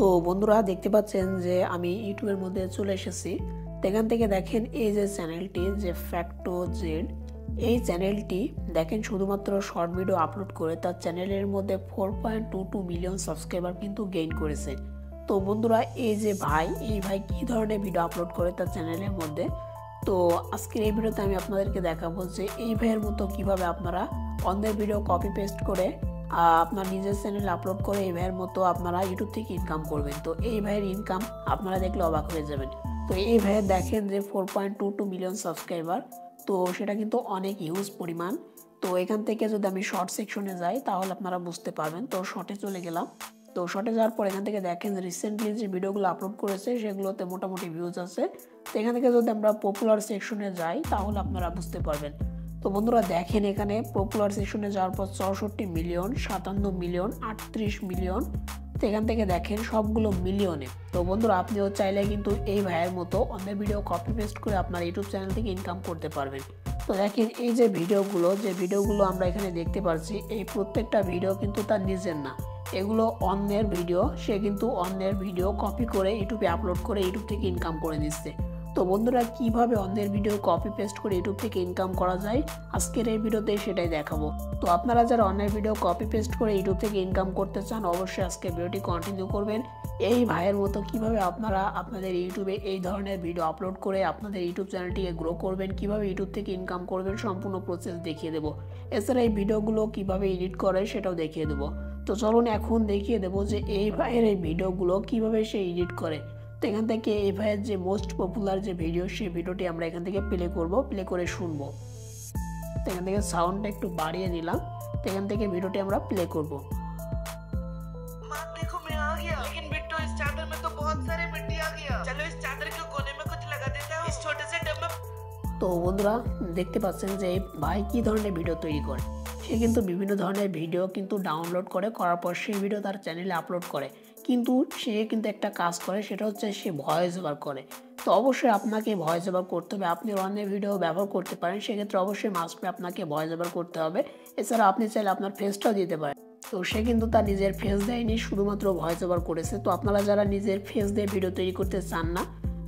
তো বন্ধুরা দেখতে পাচ্ছেন যে আমি ইউটিউবের মধ্যে চলে এসেছি। এখান থেকে দেখেন এই যে চ্যানেলটি যে ফ্যাক্টো জেড, এই চ্যানেলটি দেখেন শুধুমাত্র শর্ট ভিডিও আপলোড করে তার চ্যানেলের মধ্যে 4.22 মিলিয়ন সাবস্ক্রাইবার কিন্তু গেইন করেছে। তো বন্ধুরা এই যে এই ভাই কি ধরনের ভিডিও আপলোড করে তার চ্যানেলের মধ্যে, তো আজকের এই ভিডিওতে আমি আপনাদেরকে দেখাবো যে এই ভাইয়ের মতো কিভাবে আপনারা অন্যের ভিডিও কপি পেস্ট করে আপনার নিজের চ্যানেলে আপলোড করে এই ভাইয়ের মতো আপনারা ইউটিউব থেকে ইনকাম করবেন। তো এই ভাইয়ের ইনকাম আপনারা দেখলে অবাক হয়ে যাবেন। তো এই ভাইয়ের দেখেন যে 4.22 মিলিয়ন সাবস্ক্রাইবার, তো সেটা কিন্তু অনেক হিউজ পরিমাণ। তো এখান থেকে যদি আমি শর্ট সেকশনে যাই তাহলে আপনারা বুঝতে পারবেন। তো শর্টে চলে গেলাম। তো শর্টে যাওয়ার পর এখান থেকে দেখেন রিসেন্টলি যে ভিডিওগুলো আপলোড করেছে সেগুলোতে মোটামুটি ভিউজ আছে। তো এখান থেকে যদি আমরা পপুলার সেকশনে যাই তাহলে আপনারা বুঝতে পারবেন। তো বন্ধুরা দেখেন এখানে পপুলার সেকশনে যাওয়ার পর 64 মিলিয়ন, 57 মিলিয়ন, 38 মিলিয়ন। তো এখান থেকে দেখেন সবগুলো মিলিয়নে। তো বন্ধুরা আপনিও চাইলে কিন্তু এই ভাইয়ের মতো অন্যের ভিডিও কপি পেস্ট করে আপনার ইউটিউব চ্যানেল থেকে ইনকাম করতে পারবেন। তো দেখেন এই যে ভিডিওগুলো আমরা এখানে দেখতে পাচ্ছি, এই প্রত্যেকটা ভিডিও কিন্তু তার নিজের না, এগুলো অন্যের ভিডিও। সে কিন্তু অন্যের ভিডিও কপি করে ইউটিউবে আপলোড করে ইউটিউব থেকে ইনকাম করে নিচ্ছে। তো বন্ধুরা কিভাবে অন্যের ভিডিও কপি পেস্ট করে ইউটিউব থেকে ইনকাম করা যায় আজকের এই ভিডিওতে সেটাই দেখাবো। তো আপনারা যারা অন্যের ভিডিও কপি পেস্ট করে ইউটিউব থেকে ইনকাম করতে চান অবশ্যই আজকে ভিডিওটি কন্টিনিউ করবেন। এই ভাইয়ের মতো কিভাবে আপনারা আপনাদের ইউটিউবে এই ধরনের ভিডিও আপলোড করে আপনাদের ইউটিউব চ্যানেলটিকে গ্রো করবেন, কিভাবে ইউটিউব থেকে ইনকাম করবেন সম্পূর্ণ প্রসেস দেখিয়ে দেবো। এছাড়া এই ভিডিওগুলো কিভাবে এডিট করে সেটাও দেখিয়ে দেবো। তো চলুন এখন দেখিয়ে দেবো যে এই ভাইয়ের এই ভিডিওগুলো কিভাবে সে এডিট করে। তো এখান থেকে এই ভাইয়ের যে মোস্ট পপুলার যে ভিডিও সেই ভিডিওটি আমরা এখান থেকে প্লে করব, প্লে করে শুনবো। তো এখান থেকে সাউন্ডটা একটু বাড়িয়ে নিলাম। তো এখান থেকে ভিডিওটি আমরা প্লে করব। देखो मैं आ गया, लेकिन बिट्टू इस चादर में तो बहुत सारे मिट्टी आ गया। चलो इस चादर के कोने में कुछ लगा देता हूँ। इस छोटे से डब्बे। তো বন্ধুরা দেখতে পাচ্ছেন যে ভাই কি ধরনের ভিডিও তৈরি করে। সে কিন্তু বিভিন্ন ধরনের ভিডিও কিন্তু ডাউনলোড করার পর সেই ভিডিও তার চ্যানেলে আপলোড করে। কিন্তু সে কিন্তু একটা কাজ করে, সেটা হচ্ছে সে ভয়েস ওভার করে। তো অবশ্যই আপনাকে ভয়েস ওভার করতে হবে। আপনি অন্যের ভিডিও ব্যবহার করতে পারেন, সেক্ষেত্রে অবশ্যই মাস্টবি আপনাকে ভয়েস ওভার করতে হবে। এছাড়া আপনি চাইলে আপনার ফেসটাও দিতে পারেন। তো সে কিন্তু তার নিজের ফেস দেয়নি, শুধুমাত্র ভয়েস ওভার করেছে। তো আপনারা যারা নিজের ফেস দিয়ে ভিডিও তৈরি করতে চান না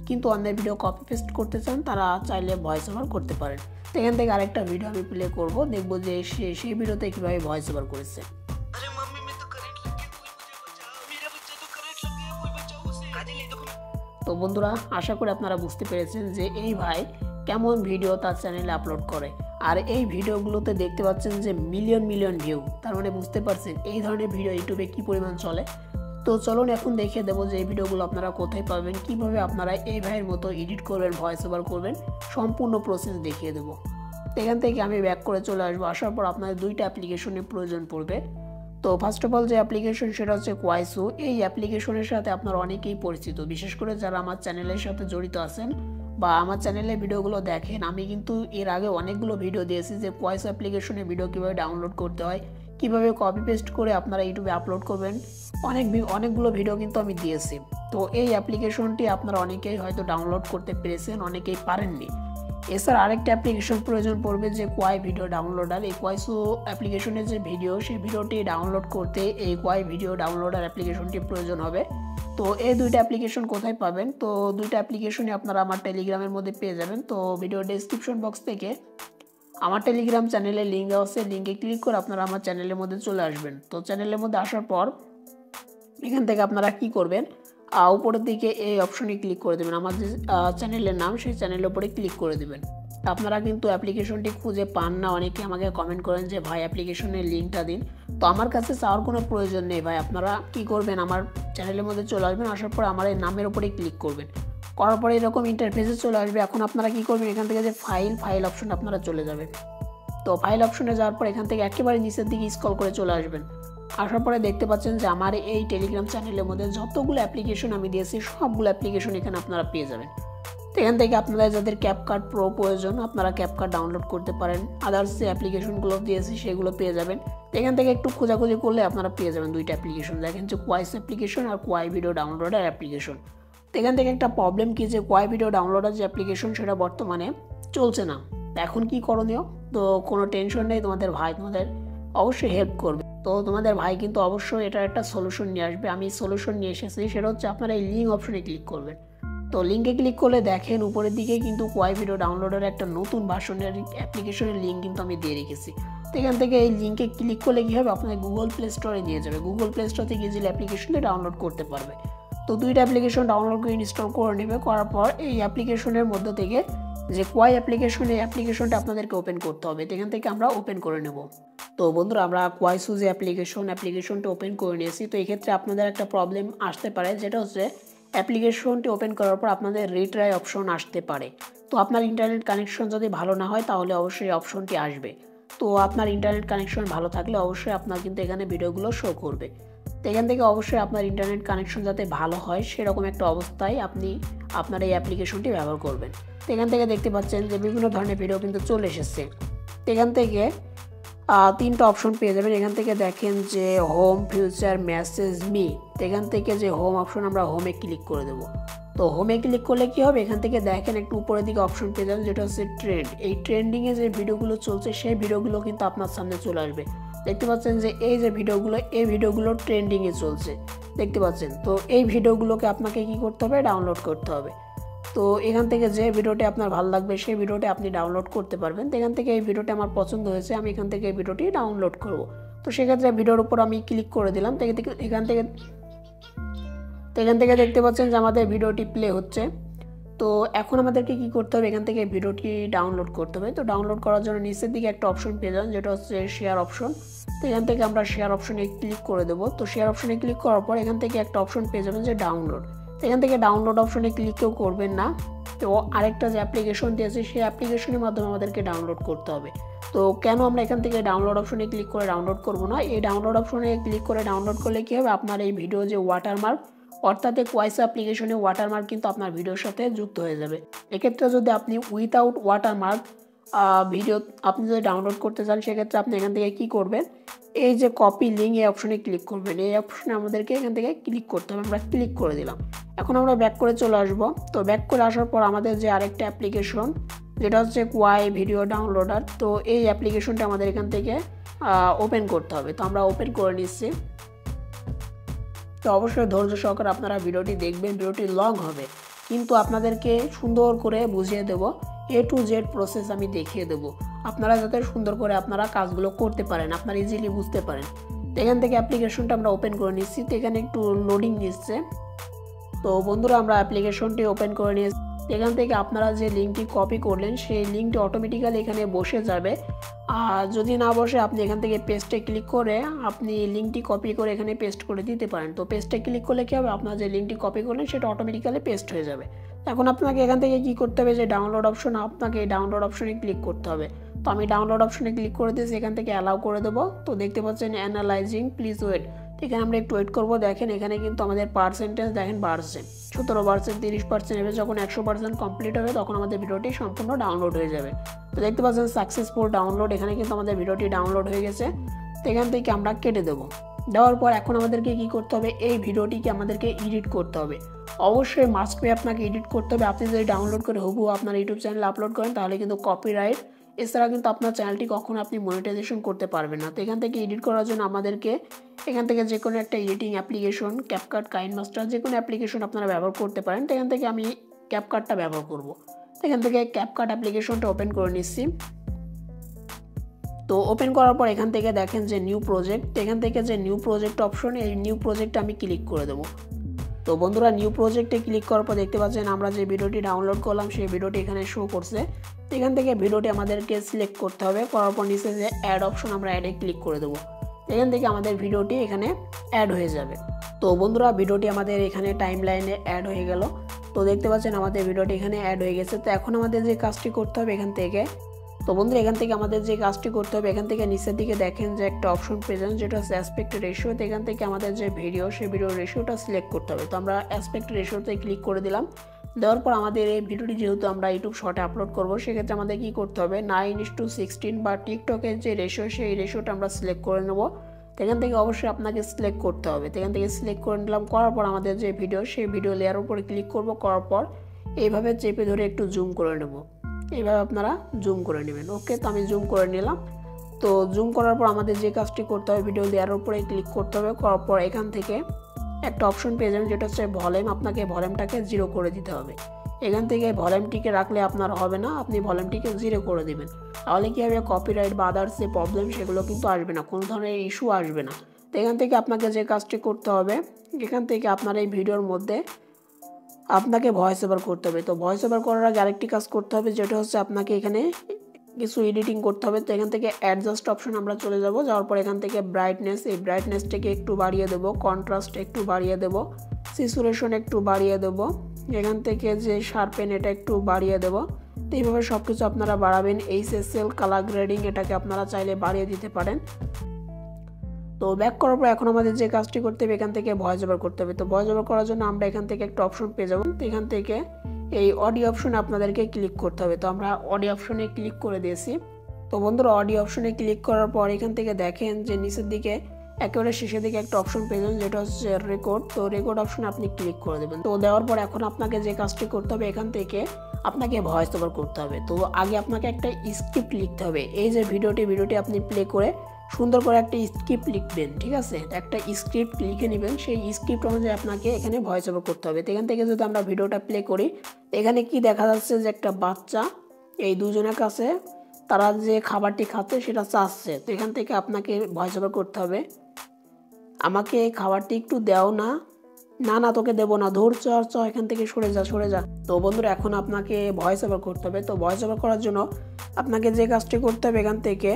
কিন্তু অন্যের ভিডিও কপি পেস্ট করতে চান তারা চাইলে ভয়েস ওভার করতে পারেন। তো এখান থেকে আরেকটা ভিডিও আমি প্লে করব, দেখবো যে সেই ভিডিওতে কীভাবে ভয়েস ওভার করেছে। अरे मम्मी मैं तो करंट लग गया, कोई मुझे बचाओ। मेरा बच्चा तो करंट लग गया, कोई बचाओ उसे। काजल ये देखो। তো বন্ধুরা আশা করি আপনারা বুঝতে পেরেছেন যে এই ভাই কেমন ভিডিও তার চ্যানেলে আপলোড করে। আর এই ভিডিওগুলোতে দেখতে পাচ্ছেন যে মিলিয়ন মিলিয়ন ভিউ, তার মানে বুঝতে পারছেন এই ধরনের ভিডিও ইউটিউবে কী পরিমাণ চলে। তো চলুন এখন দেখিয়ে দেবো যে এই ভিডিওগুলো আপনারা কোথায় পাবেন, কিভাবে আপনারা এই ভাইয়ের মতো এডিট করবেন, ভয়েস ওভার করবেন, সম্পূর্ণ প্রসেস দেখিয়ে দেবো। এখান থেকে আমি ব্যাক করে চলে আসবো। আসার পর আপনাদের দুইটা অ্যাপ্লিকেশনের প্রয়োজন পড়বে। তো ফার্স্ট অফ অল যে অ্যাপ্লিকেশন সেটা হচ্ছে কোয়াইসো। এই অ্যাপ্লিকেশনের সাথে আপনার অনেকেই পরিচিত, বিশেষ করে যারা আমার চ্যানেলের সাথে জড়িত আছেন বা আমার চ্যানেলে ভিডিওগুলো দেখেন। আমি কিন্তু এর আগে অনেকগুলো ভিডিও দিয়েছি যে কোয়াইসো অ্যাপ্লিকেশনের ভিডিও কীভাবে ডাউনলোড করতে হয়, কীভাবে কপি পেস্ট করে আপনারা ইউটিউবে আপলোড করবেন, অনেকগুলো ভিডিও কিন্তু আমি দিয়েছি। তো এই অ্যাপ্লিকেশনটি আপনারা অনেকেই হয়তো ডাউনলোড করতে পেরেছেন, অনেকেই পারেননি। এছাড়া আরেকটা অ্যাপ্লিকেশন প্রয়োজন পড়বে যে কোয়াই ভিডিও ডাউনলোডার। এই কোয়াইসো অ্যাপ্লিকেশনের যে ভিডিও সেই ভিডিওটি ডাউনলোড করতে এই কোয়াই ভিডিও ডাউনলোডার অ্যাপ্লিকেশনটি প্রয়োজন হবে। তো এই দুইটা অ্যাপ্লিকেশন কোথায় পাবেন? তো দুইটা অ্যাপ্লিকেশনই আপনারা আমার টেলিগ্রামের মধ্যে পেয়ে যাবেন। তো ভিডিও ডেসক্রিপশন বক্স থেকে আমার টেলিগ্রাম চ্যানেলের লিঙ্ক আছে, লিঙ্কে ক্লিক করে আপনারা আমার চ্যানেলের মধ্যে চলে আসবেন। তো চ্যানেলের মধ্যে আসার পর এখান থেকে আপনারা কি করবেন, উপরের দিকে এই অপশনে ক্লিক করে দেবেন। আমার যে চ্যানেলের নাম সেই চ্যানেলের উপরে ক্লিক করে দেবেন। আপনারা কিন্তু অ্যাপ্লিকেশনটি খুঁজে পান না, অনেকে আমাকে কমেন্ট করেন যে ভাই অ্যাপ্লিকেশনের লিঙ্কটা দিন। তো আমার কাছে চাওয়ার কোনো প্রয়োজন নেই ভাই। আপনারা কি করবেন, আমার চ্যানেলের মধ্যে চলে আসবেন। আসার পর আমার এই নামের উপরে ক্লিক করবেন, করার পরে এরকম ইন্টারফেসে চলে আসবে। এখন আপনারা কি করবেন, এখান থেকে যে ফাইল অপশন আপনারা চলে যাবেন। তো ফাইল অপশনে যাওয়ার পর এখান থেকে একেবারে নিচের দিকে স্ক্রল করে চলে আসবেন। আসার পরে দেখতে পাচ্ছেন যে আমার এই টেলিগ্রাম চ্যানেলের মধ্যে যতগুলো অ্যাপ্লিকেশন আমি দিয়েছি সবগুলো অ্যাপ্লিকেশন এখানে আপনারা পেয়ে যাবেন। তো এখান থেকে আপনারা যাদের ক্যাপকাট প্রো প্রয়োজন আপনারা ক্যাপকাট ডাউনলোড করতে পারেন। আদার্স যে অ্যাপ্লিকেশনগুলো দিয়েছি সেগুলো পেয়ে যাবেন। তো এখান থেকে একটু খোঁজাখুঁজি করলে আপনারা পেয়ে যাবেন দুইটা অ্যাপ্লিকেশন। দেখেন যে কোয়াইস অ্যাপ্লিকেশন আর কোয়াই ভিডিও ডাউনলোডার অ্যাপ্লিকেশন। তো এখান থেকে একটা প্রবলেম কি যে কোয়াই ভিডিও ডাউনলোডার যে অ্যাপ্লিকেশন সেটা বর্তমানে চলছে না। এখন কি করণীয়? তো কোনো টেনশন নেই, তোমাদের ভাই তোমাদের অবশ্যই হেল্প করবে। তো তোমাদের ভাই কিন্তু অবশ্যই এটার একটা সলিউশন নিয়ে আসবে। আমি সলিউশন নিয়ে এসেছি, সেটা হচ্ছে আপনারা এই লিঙ্ক অপশনে ক্লিক করবেন। তো লিঙ্কে ক্লিক করলে দেখেন উপরের দিকে কিন্তু কোয়াই ভিডিও ডাউনলোডের একটা নতুন ভার্সনের অ্যাপ্লিকেশনের লিঙ্ক কিন্তু আমি দিয়ে রেখেছি। তো এখান থেকে এই লিঙ্কে ক্লিক করলে কী হবে, আপনার গুগল প্লে স্টোরে নিয়ে যাবে। গুগল প্লে স্টোর থেকে ইজিলি অ্যাপ্লিকেশনটি ডাউনলোড করতে পারবে। তো দুইটা অ্যাপ্লিকেশন ডাউনলোড করে ইনস্টল করে নেবে। করার পর এই অ্যাপ্লিকেশনের মধ্যে থেকে যে কোয়াই অ্যাপ্লিকেশন, এই অ্যাপ্লিকেশনটা আপনাদেরকে ওপেন করতে হবে। তো এখান থেকে আমরা ওপেন করে নেব। তো বন্ধুরা আমরা কোয়াই সুজি অ্যাপ্লিকেশনটা ওপেন করে নিয়েছি। তো এক্ষেত্রে আপনাদের একটা প্রবলেম আসতে পারে, যেটা হচ্ছে অ্যাপ্লিকেশনটি ওপেন করার পর আপনাদের রিট্রাই অপশন আসতে পারে। তো আপনার ইন্টারনেট কানেকশন যদি ভালো না হয় তাহলে অবশ্যই এই অপশনটি আসবে। তো আপনার ইন্টারনেট কানেকশন ভালো থাকলে অবশ্যই আপনার কিন্তু এখানে ভিডিওগুলো শো করবে। তো এখান থেকে অবশ্যই আপনার ইন্টারনেট কানেকশন যাতে ভালো হয় সেরকম একটা অবস্থায় আপনি আপনার এই অ্যাপ্লিকেশনটি ব্যবহার করবেন। তো এখান থেকে দেখতে পাচ্ছেন যে বিভিন্ন ধরনের ভিডিও কিন্তু চলে এসেছে। তো এখান থেকে তিনটা অপশন পেয়ে যাবেন। এখান থেকে দেখেন যে হোম, ফিউচার, মেসেজ, মি। তো এখান থেকে যে হোম অপশন, আমরা হোমে ক্লিক করে দেবো। তো হোমে ক্লিক করলে কি হবে, এখান থেকে দেখেন একটু উপরের দিকে অপশন পেয়ে যাবেন যেটা হচ্ছে ট্রেন্ড। এই ট্রেন্ডিংয়ে যে ভিডিওগুলো চলছে সেই ভিডিওগুলো কিন্তু আপনার সামনে চলে আসবে। দেখতে পাচ্ছেন যে এই যে ভিডিওগুলো ট্রেন্ডিংয়ে চলছে, দেখতে পাচ্ছেন। তো এই ভিডিওগুলোকে আপনাকে কি করতে হবে, ডাউনলোড করতে হবে। তো এখান থেকে যে ভিডিওটি আপনার ভালো লাগবে সেই ভিডিওটি আপনি ডাউনলোড করতে পারবেন। তো এখান থেকে এই ভিডিওটি আমার পছন্দ হয়েছে, আমি এখান থেকে এই ভিডিওটি ডাউনলোড করব। তো সেক্ষেত্রে ভিডিওর উপর আমি ক্লিক করে দিলাম। তো এখান থেকে দেখতে পাচ্ছেন যে আমাদের ভিডিওটি প্লে হচ্ছে। তো এখন আমাদেরকে কি করতে হবে, এখান থেকে ভিডিওটি ডাউনলোড করতে হবে। তো ডাউনলোড করার জন্য নিচের দিকে একটা অপশন পেয়ে যাবেন যেটা হচ্ছে শেয়ার অপশন। তো এখান থেকে আমরা শেয়ার অপশনে ক্লিক করে দেবো। তো শেয়ার অপশনে ক্লিক করার পর এখান থেকে একটা অপশন পেয়ে যাবেন যে ডাউনলোড। তো এখান থেকে ডাউনলোড অপশনে ক্লিক কেউ করবেন না। তো আরেকটা যে অ্যাপ্লিকেশন দিয়েছে সেই অ্যাপ্লিকেশনের মাধ্যমে আমাদেরকে ডাউনলোড করতে হবে। তো কেন আমরা এখান থেকে ডাউনলোড অপশনে ক্লিক করে ডাউনলোড করব না, এই ডাউনলোড অপশনে ক্লিক করে ডাউনলোড করলে কী হবে, আপনার এই ভিডিও যে ওয়াটারমার্ক, অর্থাৎ কোয়াইস অ্যাপ্লিকেশনে ওয়াটারমার্ক কিন্তু আপনার ভিডিওর সাথে যুক্ত হয়ে যাবে। এক্ষেত্রে যদি আপনি উইথাউট ওয়াটারমার্ক ভিডিও আপনি যদি ডাউনলোড করতে চান সেক্ষেত্রে আপনি এখান থেকে কি করবেন, এই যে কপি লিঙ্ক এই অপশনে ক্লিক করবেন। এই অপশনে আমাদেরকে এখান থেকে ক্লিক করতে হবে। আমরা ক্লিক করে দিলাম। এখন আমরা ব্যাক করে চলে আসবো। তো ব্যাক করে আসার পর আমাদের যে আরেকটা অ্যাপ্লিকেশন যেটা হচ্ছে কোয়াই ভিডিও ডাউনলোডার, তো এই অ্যাপ্লিকেশনটা আমাদের এখান থেকে ওপেন করতে হবে। তো আমরা ওপেন করে নিচ্ছি। তো অবশ্যই ধৈর্য সহকারে আপনারা ভিডিওটি দেখবেন, ভিডিওটি লং হবে কিন্তু আপনাদেরকে সুন্দর করে বুঝিয়ে দেবো, A to Z প্রসেস আমি দেখিয়ে দেবো, আপনারা যাতে সুন্দর করে আপনারা কাজগুলো করতে পারেন, আপনারা ইজিলি বুঝতে পারেন। তো এখান থেকে অ্যাপ্লিকেশনটা আমরা ওপেন করে নিচ্ছি। তো এখানে একটু লোডিং নিচ্ছে। তো বন্ধুরা আমরা অ্যাপ্লিকেশনটি ওপেন করে নিয়েছি। এখান থেকে আপনারা যে লিঙ্কটি কপি করলেন সেই লিঙ্কটি অটোমেটিক্যালি এখানে বসে যাবে। আর যদি না বসে আপনি এখান থেকে পেস্টে ক্লিক করে আপনি লিঙ্কটি কপি করে এখানে পেস্ট করে দিতে পারেন। তো পেস্টে ক্লিক করলে কী হবে, আপনার যে লিঙ্কটি কপি করলেন সেটা অটোমেটিক্যালি পেস্ট হয়ে যাবে। এখন আপনাকে এখান থেকে কী করতে হবে, যে ডাউনলোড অপশন, আপনাকে এই ডাউনলোড অপশনে ক্লিক করতে হবে। তো আমি ডাউনলোড অপশনে ক্লিক করে দিয়েছি, এখান থেকে অ্যালাউ করে দেবো। তো দেখতে পাচ্ছেন অ্যানালাইজিং, প্লিজ ওয়েট। এখানে আমরা একটু ওয়েট করবো। দেখেন এখানে কিন্তু আমাদের পার্সেন্টেজ দেখেন বাড়ছে, 17%, 30%, এবার যখন 100% কমপ্লিট হবে তখন আমাদের ভিডিওটি সম্পূর্ণ ডাউনলোড হয়ে যাবে। তো দেখতে পাচ্ছেন সাকসেসফুল ডাউনলোড, এখানে কিন্তু আমাদের ভিডিওটি ডাউনলোড হয়ে গেছে। তো এখান থেকে আমরা কেটে দেবো। দেওয়ার পর এখন আমাদেরকে কি করতে হবে, এই ভিডিওটিকে আমাদেরকে এডিট করতে হবে। অবশ্যই মাস্ট বি আপনাকে এডিট করতে হবে। আপনি যদি ডাউনলোড করে হুবহু আপনার ইউটিউব চ্যানেলে আপলোড করেন তাহলে কিন্তু কপিরাইট, এছাড়া কিন্তু আপনার চ্যানেলটি কখনো আপনি মনিটাইজেশন করতে পারবেন না। তো এখান থেকে এডিট করার জন্য আমাদেরকে এখান থেকে যে কোনো একটা এডিটিং অ্যাপ্লিকেশন, ক্যাপকাট, কাইনমাস্টার, যে কোনো অ্যাপ্লিকেশন আপনারা ব্যবহার করতে পারেন। তো এখান থেকে আমি ক্যাপকাটটা ব্যবহার করব। তো এখান থেকে ক্যাপকাট অ্যাপ্লিকেশনটা ওপেন করে নিচ্ছি। তো ওপেন করার পর এখান থেকে দেখেন যে নিউ প্রজেক্ট, এখান থেকে যে নিউ প্রজেক্ট অপশন, এই নিউ প্রজেক্টে আমি ক্লিক করে দেবো। তো বন্ধুরা নিউ প্রজেক্টে ক্লিক করার পর দেখতে পাচ্ছেন আমরা যে ভিডিওটি ডাউনলোড করলাম সেই ভিডিওটি এখানে শো করছে। এখান থেকে ভিডিওটি আমাদেরকে সিলেক্ট করতে হবে। করার পর নিচে যে অ্যাড অপশন, আমরা অ্যাডে ক্লিক করে দেবো। এখান থেকে আমাদের ভিডিওটি এখানে অ্যাড হয়ে যাবে। তো বন্ধুরা ভিডিওটি আমাদের এখানে টাইম লাইনে অ্যাড হয়ে গেল। তো দেখতে পাচ্ছেন আমাদের ভিডিওটি এখানে অ্যাড হয়ে গেছে। তো এখন আমাদের যে কাজটি করতে হবে এখান থেকে, তো বন্ধুরা এখান থেকে আমাদের যে কাজটি করতে হবে, এখান থেকে নিচের দিকে দেখেন যে একটা অপশন পেয়ে যান যেটা হচ্ছে অ্যাসপেক্ট রেশিও। তো এখান থেকে আমাদের যে ভিডিও সেই ভিডিওর রেশিওটা সিলেক্ট করতে হবে। তো আমরা অ্যাসপেক্ট রেশিওতে ক্লিক করে দিলাম। দেওয়ার পর আমাদের এই ভিডিওটি যেহেতু আমরা ইউটিউব শর্টে আপলোড করবো সেক্ষেত্রে আমাদের কী করতে হবে, 9:16 বা টিকটকের যে রেশিও সেই রেশিওটা আমরা সিলেক্ট করে নেব। তো এখান থেকে অবশ্যই আপনাকে সিলেক্ট করতে হবে। তো এখান থেকে সিলেক্ট করে নিলাম। করার পর আমাদের যে ভিডিও সেই ভিডিও লেয়ার উপরে ক্লিক করব। করার পর এইভাবে চেপে ধরে একটু জুম করে নেব। এইভাবে আপনারা জুম করে নেবেন। ওকে, তো আমি জুম করে নিলাম। তো জুম করার পর আমাদের যে কাজটি করতে হবে, ভিডিও লেয়ারের উপরে ক্লিক করতে হবে। করার পর এখান থেকে একটা অপশন পেয়ে যাবেন যেটা হচ্ছে ভলিউম। আপনাকে ভলিউমটাকে 0 করে দিতে হবে। এখান থেকে ভলিউমটিকে রাখলে আপনার হবে না, আপনি ভলিউমটিকে 0 করে দিবেন। তাহলে কী হবে, কপিরাইট বা আদার্স যে প্রবলেম সেগুলো কিন্তু আসবে না, কোনো ধরনের ইস্যু আসবে না। তো এখান থেকে আপনাকে যে কাজটি করতে হবে, এখান থেকে আপনার এই ভিডিওর মধ্যে আপনাকে ভয়েস ওভার করতে হবে। তো ভয়েস ওভার করার আগে আরেকটি কাজ করতে হবে, যেটা হচ্ছে আপনাকে এখানে কিছু এডিটিং করতে হবে। তো এখান থেকে অ্যাডজাস্ট অপশন আমরা চলে যাব। যাওয়ার পর এখান থেকে ব্রাইটনেস, এই ব্রাইটনেসটাকে একটু বাড়িয়ে দেবো, কন্ট্রাস্ট একটু বাড়িয়ে দেবো, স্যাচুরেশন একটু বাড়িয়ে দেবো, এখান থেকে যে শার্পেন এটা একটু বাড়িয়ে দেবো। তো এইভাবে সব কিছু আপনারা বাড়াবেন। HSL কালার গ্রেডিং এটাকে আপনারা চাইলে বাড়িয়ে দিতে পারেন। তো ব্যাক করার পর এখন আমাদের যে কাজটি করতে হবে, এখান থেকে ভয়েস ওভার করতে হবে। তো ভয়েস ওভার করার জন্য আমরা এখান থেকে একটা অপশন পেয়ে যাব। তো এখান থেকে এই অডিও অপশনে আপনাদেরকে ক্লিক করতে হবে। তো আমরা অডিও অপশনে ক্লিক করে দিয়েছি। তো বন্ধুরা, অডিও অপশনে ক্লিক করার পর এখান থেকে দেখেন যে নিচের দিকে একেবারে শেষের দিকে একটা অপশন পেয়ে যাবেন যেটা হচ্ছে রেকর্ড। তো রেকর্ড অপশনে আপনি ক্লিক করে দেবেন। তো দেওয়ার পর এখন আপনাকে যে কাজটি করতে হবে, এখান থেকে আপনাকে ভয়েস ওভার করতে হবে। তো আগে আপনাকে একটা স্ক্রিপ্ট লিখতে হবে। এই যে ভিডিওটি আপনি প্লে করে সুন্দর করে একটা স্ক্রিপ্ট লিখবেন, ঠিক আছে? একটা স্ক্রিপ্ট লিখে নেবেন, সেই স্ক্রিপ্ট অনুযায়ী আপনাকে এখানে ভয়েস ওভার করতে হবে। তো এখান থেকে যদি আমরা ভিডিওটা প্লে করি, এখানে কি দেখা যাচ্ছে যে একটা বাচ্চা এই দুজনের কাছে তারা যে খাবারটি খাচ্ছে সেটা চাচ্ছে। তো এখান থেকে আপনাকে ভয়েস ওভার করতে হবে, আমাকে এই খাবারটি একটু দাও না, না না তোকে দেবো না, ধর চ এখান থেকে সরে যা। তো বন্ধুরা, এখন আপনাকে ভয়েস ওভার করতে হবে। তো ভয়েস ওভার করার জন্য আপনাকে যে কাজটি করতে হবে, এখান থেকে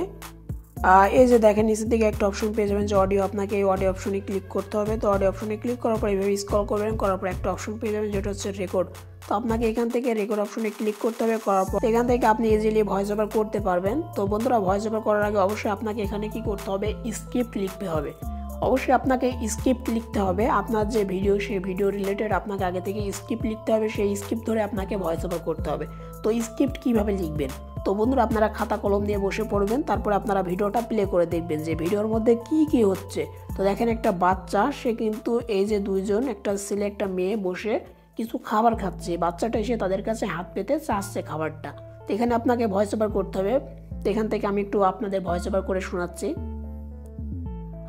এই যে দেখেন নিচের দিকে একটা অপশন পেয়ে যাবেন যে অডিও, আপনাকে এই অডিও অপশনে ক্লিক করতে হবে। তো অডিও অপশনে ক্লিক করার পর এইভাবে স্ক্রল করবেন, করার পর একটা অপশন পেয়ে যাবেন যেটা হচ্ছে রেকর্ড। তো আপনাকে এখান থেকে রেকর্ড অপশনে ক্লিক করতে হবে। করার পর এখান থেকে আপনি ইজিলি ভয়েস ওভার করতে পারবেন। তো বন্ধুরা, ভয়েস ওভার করার আগে অবশ্যই আপনাকে এখানে কি করতে হবে, স্ক্রিপ্ট লিখতে হবে। অবশ্যই আপনাকে স্ক্রিপ্ট লিখতে হবে। আপনার যে ভিডিও, সেই ভিডিও রিলেটেড আপনাকে আগে থেকে স্ক্রিপ্ট লিখতে হবে। সেই স্ক্রিপ্ট ধরে আপনাকে ভয়েস ওভার করতে হবে। তো স্ক্রিপ্ট কিভাবে লিখবেন, তো বন্ধুরা আপনারা খাতা কলম দিয়ে বসে পড়বেন, তারপর আপনারা ভিডিওটা প্লে করে দেখবেন যে ভিডিওর মধ্যে কি হচ্ছে। তো দেখেন একটা বাচ্চা, সে কিন্তু এই যে দুইজন, একটা ছেলে একটা মেয়ে বসে কিছু খাবার খাচ্ছে। বাচ্চাটা এসে তাদের কাছে হাত পেতে চাচ্ছে খাবারটা। তো এখানে আপনাকে ভয়েস ওভার করতে হবে। তো এখান থেকে আমি একটু আপনাদের ভয়েস ওভার করে শোনাচ্ছি।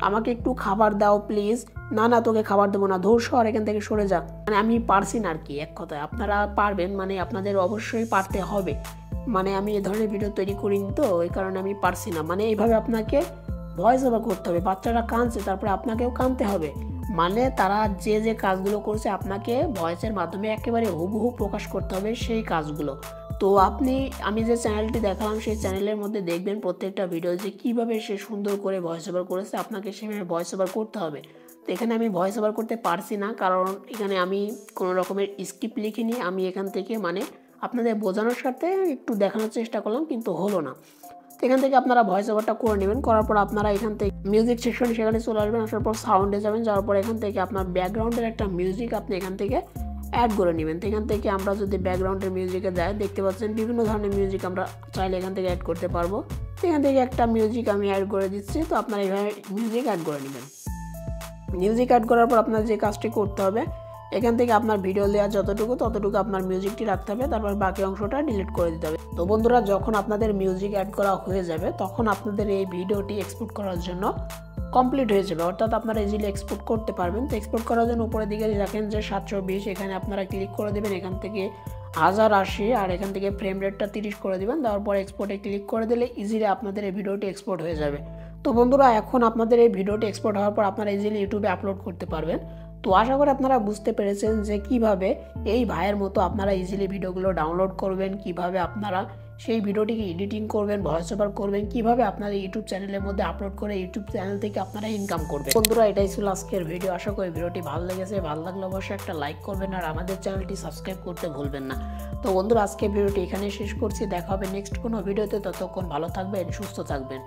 আমাকে একটু খাবার দাও প্লিজ, না না তোকে খাবার দেবো না, ধর সর এখান থেকে সরে যা। মানে আমি পারছি না আর কি, এক কথায় আপনারা পারবেন, মানে আপনাদের অবশ্যই পারতে হবে। মানে আমি এ ধরনের ভিডিও তৈরি করিনি, তো এই কারণে আমি পারছি না। মানে এইভাবে আপনাকে ভয়েস ওভার করতে হবে। বাচ্চারা কাঁদছে, তারপরে আপনাকেও কাঁদতে হবে। মানে তারা যে কাজগুলো করছে আপনাকে ভয়েসের মাধ্যমে একেবারে হুবহু প্রকাশ করতে হবে সেই কাজগুলো। তো আমি যে চ্যানেলটি দেখালাম সেই চ্যানেলের মধ্যে দেখবেন প্রত্যেকটা ভিডিও যে কীভাবে সে সুন্দর করে ভয়েস ওভার করেছে, আপনাকে সেভাবে ভয়েস ওভার করতে হবে। তো এখানে আমি ভয়েস ওভার করতে পারছি না, কারণ এখানে আমি কোনো রকমের স্ক্রিপ্ট লিখিনি। আমি এখান থেকে মানে আপনাদের বোঝানোর সাথে একটু দেখানোর চেষ্টা করলাম, কিন্তু হলো না। তো এখান থেকে আপনারা ভয়েস ওভারটা করে নেবেন। করার পর আপনারা এখান থেকে মিউজিক সেকশন, সেখানে চলে আসবেন। আসার পর সাউন্ডে যাবেন, যাওয়ার পর এখান থেকে আপনার ব্যাকগ্রাউন্ডের একটা মিউজিক আপনি এখান থেকে অ্যাড করে নেবেন। তো এখান থেকে আমরা যদি ব্যাকগ্রাউন্ডের মিউজিকে যাই, দেখতে পাচ্ছেন বিভিন্ন ধরনের মিউজিক আমরা চাইলে এখান থেকে অ্যাড করতে পারবো। তো এখান থেকে একটা মিউজিক আমি অ্যাড করে দিচ্ছি। তো আপনারা এইভাবে মিউজিক অ্যাড করে নেবেন। মিউজিক অ্যাড করার পর আপনার যে কাজটি করতে হবে, এখান থেকে আপনার ভিডিও লেয়ার যতটুকু ততটুকু আপনার মিউজিকটি রাখতে হবে, তারপর বাকি অংশটা ডিলিট করে দিতে হবে। তো বন্ধুরা, যখন আপনাদের মিউজিক অ্যাড করা হয়ে যাবে, তখন আপনাদের এই ভিডিওটি এক্সপোর্ট করার জন্য কমপ্লিট হয়ে যাবে, অর্থাৎ আপনারা ইজিলি এক্সপোর্ট করতে পারবেন। তো এক্সপোর্ট করার জন্য উপরের দিকে দেখেন যে 720, এখানে আপনারা ক্লিক করে দেবেন। এখান থেকে 1080 আর এখান থেকে ফ্রেম রেটটা 30 করে দেবেন। দেওয়ার পর এক্সপোর্টে ক্লিক করে দিলে ইজিলি আপনাদের এই ভিডিওটি এক্সপোর্ট হয়ে যাবে। তো বন্ধুরা, এখন আপনাদের এই ভিডিওটি এক্সপোর্ট হওয়ার পর আপনারা ইজিলি ইউটিউবে আপলোড করতে পারবেন। তো আশা করি আপনারা বুঝতে পেরেছেন যে কিভাবে এই ভাইয়ের মতো আপনারা ইজিলি ভিডিওগুলো ডাউনলোড করবেন, কিভাবে আপনারা সেই ভিডিওটিকে এডিটিং করবেন, ভয়েস ওভার করবেন, কিভাবে আপনারা ইউটিউব চ্যানেলের মধ্যে আপলোড করে ইউটিউব চ্যানেল থেকে আপনারা ইনকাম করবেন। বন্ধুরা, এটাই ছিল আজকের ভিডিও। আশা করি ভিডিওটি ভালো লেগেছে। ভালো লাগলে অবশ্যই একটা লাইক করবেন আর আমাদের চ্যানেলটি সাবস্ক্রাইব করতে ভুলবেন না। তো বন্ধুরা, আজকের ভিডিওটি এখানে শেষ করছি। দেখা হবে নেক্সট কোনো ভিডিওতে। ততক্ষণ ভালো থাকবেন, সুস্থ থাকবেন।